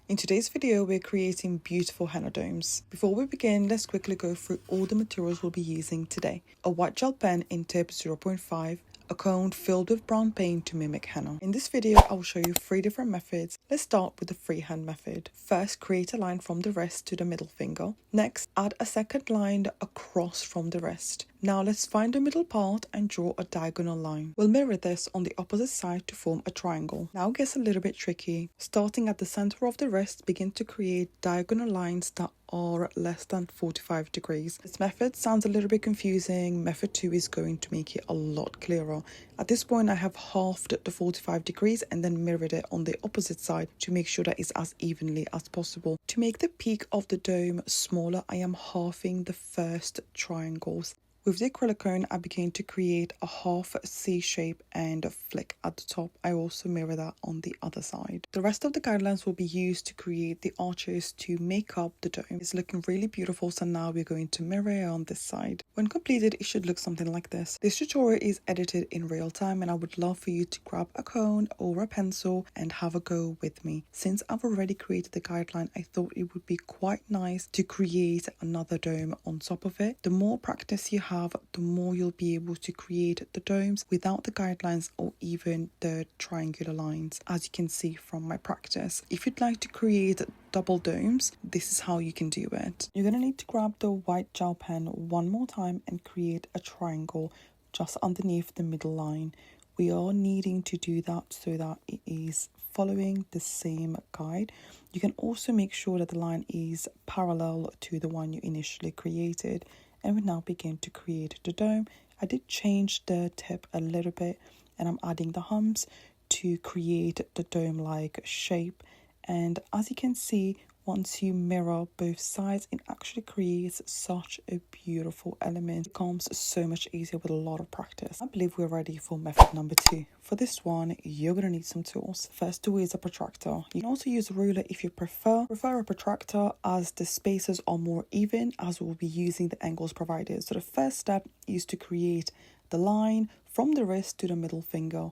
In today's video, we're creating beautiful henna domes. Before we begin, let's quickly go through all the materials we'll be using today. A white gel pen in tip 0.5, a cone filled with brown paint to mimic henna. In this video, I will show you 3 different methods. Let's start with the freehand method. First, create a line from the wrist to the middle finger. Next, add a second line across from the wrist. Now let's find the middle part and draw a diagonal line. We'll mirror this on the opposite side to form a triangle. Now it gets a little bit tricky. Starting at the center of the wrist, begin to create diagonal lines that are less than 45 degrees. This method sounds a little bit confusing. Method 2 is going to make it a lot clearer. At this point, I have halved the 45 degrees and then mirrored it on the opposite side to make sure that it's as evenly as possible. To make the peak of the dome smaller, I am halving the first triangles. With the acrylic cone, I began to create a half C shape and a flick at the top. I also mirror that on the other side. The rest of the guidelines will be used to create the arches to make up the dome. It's looking really beautiful, so now we're going to mirror it on this side. When completed, it should look something like this. This tutorial is edited in real time and I would love for you to grab a cone or a pencil and have a go with me. Since I've already created the guideline, I thought it would be quite nice to create another dome on top of it. The more practice you have, the more you'll be able to create the domes without the guidelines or even the triangular lines, as you can see from my practice. If you'd like to create double domes, this is how you can do it. You're going to need to grab the white gel pen one more time and create a triangle just underneath the middle line. We are needing to do that so that it is following the same guide. You can also make sure that the line is parallel to the one you initially created. And we now begin to create the dome. I did change the tip a little bit and I'm adding the humps to create the dome-like shape. And as you can see, once you mirror both sides, it actually creates such a beautiful element. It becomes so much easier with a lot of practice. I believe we're ready for method number 2. For this one, you're going to need some tools. First tool is a protractor. You can also use a ruler if you prefer. Prefer a protractor as the spaces are more even, as we'll be using the angles provided. So the first step is to create the line from the wrist to the middle finger.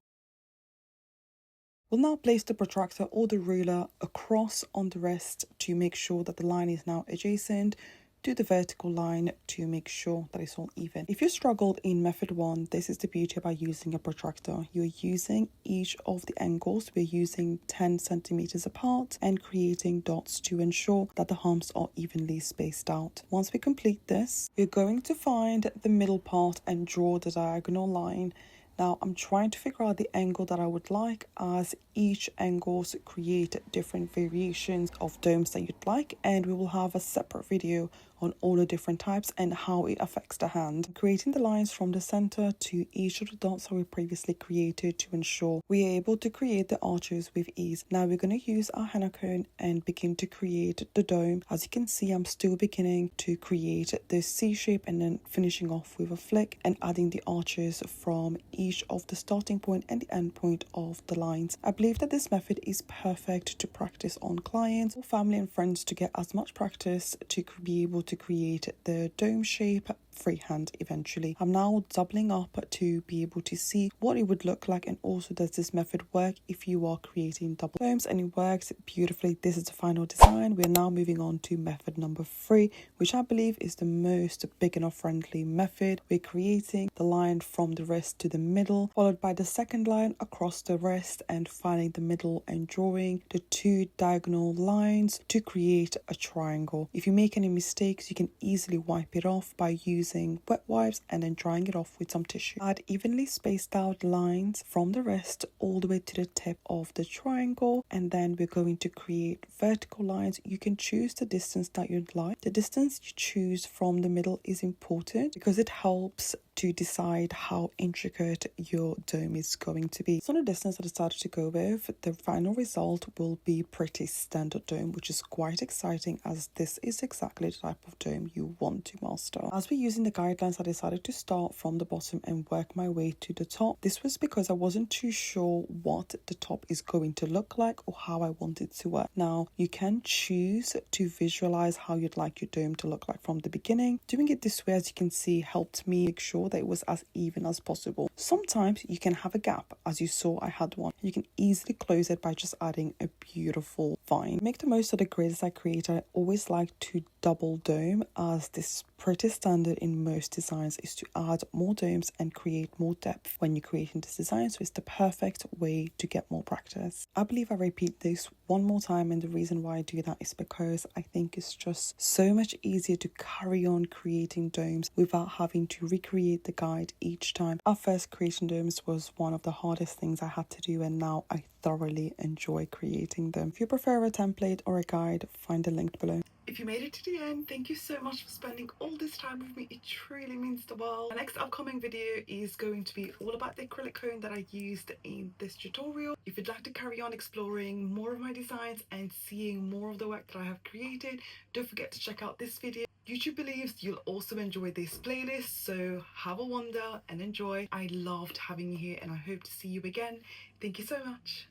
We'll now place the protractor or the ruler across on the wrist to make sure that the line is now adjacent to the vertical line to make sure that it's all even. If you struggled in method 1, this is the beauty about using a protractor. You're using each of the angles. We're using 10 centimeters apart and creating dots to ensure that the humps are evenly spaced out. Once we complete this, we're going to find the middle part and draw the diagonal line. Now I'm trying to figure out the angle that I would like, as each angles create different variations of domes that you'd like, and we will have a separate video on all the different types and how it affects the hand. Creating the lines from the center to each of the dots that we previously created to ensure we are able to create the arches with ease. Now we're going to use our henna cone and begin to create the dome. As you can see, I'm still beginning to create the C shape and then finishing off with a flick and adding the arches from each of the starting point and the end point of the lines. I believe that this method is perfect to practice on clients or family and friends to get as much practice to be able to create the dome shape freehand eventually. I'm now doubling up to be able to see what it would look like, and also does this method work if you are creating double domes, and it works beautifully. This is the final design. We're now moving on to method number 3, which I believe is the most beginner friendly method. We're creating the line from the wrist to the middle, followed by the second line across the wrist and finding the middle and drawing the 2 diagonal lines to create a triangle. If you make any mistakes, you can easily wipe it off by using wet wipes and then drying it off with some tissue. Add evenly spaced out lines from the wrist all the way to the tip of the triangle, and then we're going to create vertical lines. You can choose the distance that you'd like. The distance you choose from the middle is important because it helps to decide how intricate your dome is going to be. So the distance I decided to go with, the final result will be pretty standard dome, which is quite exciting as this is exactly the type of dome you want to master. As we're using the guidelines, I decided to start from the bottom and work my way to the top. This was because I wasn't too sure what the top is going to look like or how I want it to work. Now, you can choose to visualize how you'd like your dome to look like from the beginning. Doing it this way, as you can see, helped me make sure sure that it was as even as possible. Sometimes you can have a gap, as you saw I had one. You can easily close it by just adding a beautiful vine. Make the most of the grids I create. I always like to double dome, as this is pretty standard in most designs, is to add more domes and create more depth when you're creating this design. So it's the perfect way to get more practice. I believe I repeat this one more time, and the reason why I do that is because I think it's just so much easier to carry on creating domes without having to recreate the guide each time. At first, creating domes was one of the hardest things I had to do, and now I thoroughly enjoy creating them. If you prefer a template or a guide, find the link below. If you made it to the end, thank you so much for spending all this time with me. It truly means the world. The next upcoming video is going to be all about the acrylic cone that I used in this tutorial. If you'd like to carry on exploring more of my designs and seeing more of the work that I have created, don't forget to check out this video. YouTube believes you'll also enjoy this playlist, so have a wonder and enjoy. I loved having you here, and I hope to see you again. Thank you so much.